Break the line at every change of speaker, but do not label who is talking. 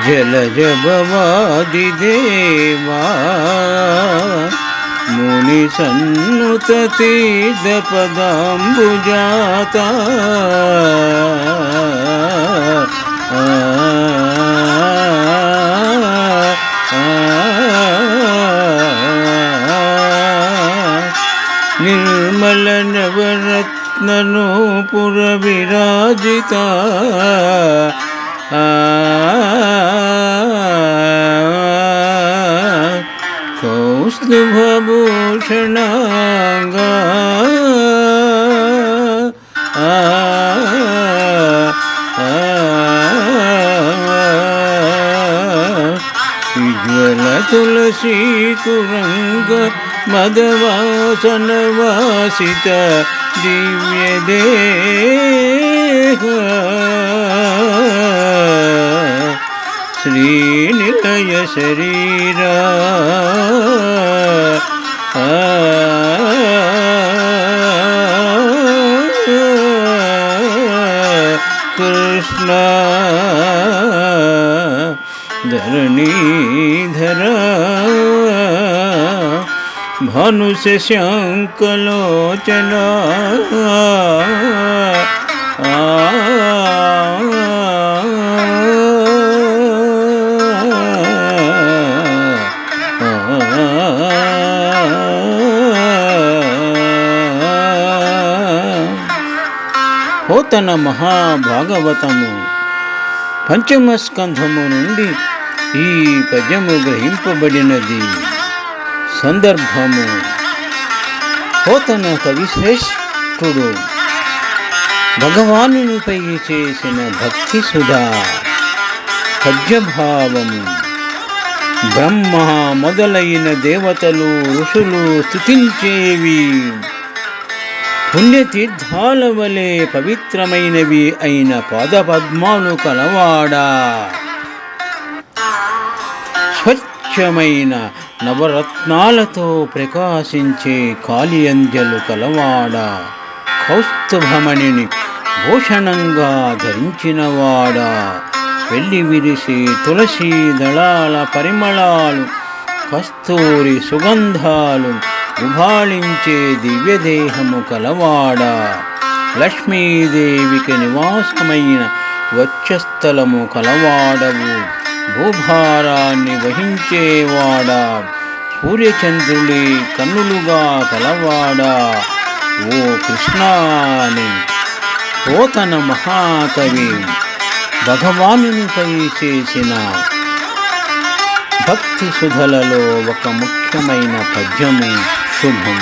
జలజభవాదిదేవా ముని సన్నుత తీర్థ పదాంబుజాత నిర్మల నవరత్న నూపుర విరాజిత కౌస్తుభభూషణాంగా విజ్వల తులసీ తురంగ మదవాసన వాసిత దివ్యదేహ శ్రీనిలయ శరీరా కృష్ణ ధరణీధరా భాను శశాంకలోచనా పోతన మహాభాగవతము పంచమ స్కంధము నుండి ఈ పద్యము గ్రహింపబడినది. సందర్భము: పోతన కవిశ్రేష్ఠుడు భగవానునిపై చేసిన భక్తి సుధా. పద్యభావము: బ్రహ్మ మొదలైన దేవతలు ఋషులు స్తుతించేవి పుణ్యతీర్థాల వలె పవిత్రమైనవి అయిన పాదపద్మాలు కలవాడా, స్వచ్ఛమైన నవరత్నాలతో ప్రకాశించే కాళియంజలు కలవాడా, కౌస్తుభమణిని భూషణంగా ధరించినవాడా, వెళ్ళి విరిసే తులసీ దళాల పరిమళాలు, కస్తూరి సుగంధాలు ఉభాళించే దివ్యదేహము కలవాడా, లక్ష్మీదేవికి నివాసమైన వక్షస్థలము కలవాడవు, భూభారాన్ని వహించేవాడా, సూర్యచంద్రులే కన్నులుగా కలవాడా, ఓ కృష్ణాని పోతన మహాకవి భగవానునిపై చేసిన భక్తి సుధలలో ఒక ముఖ్యమైన పద్యము శుభం.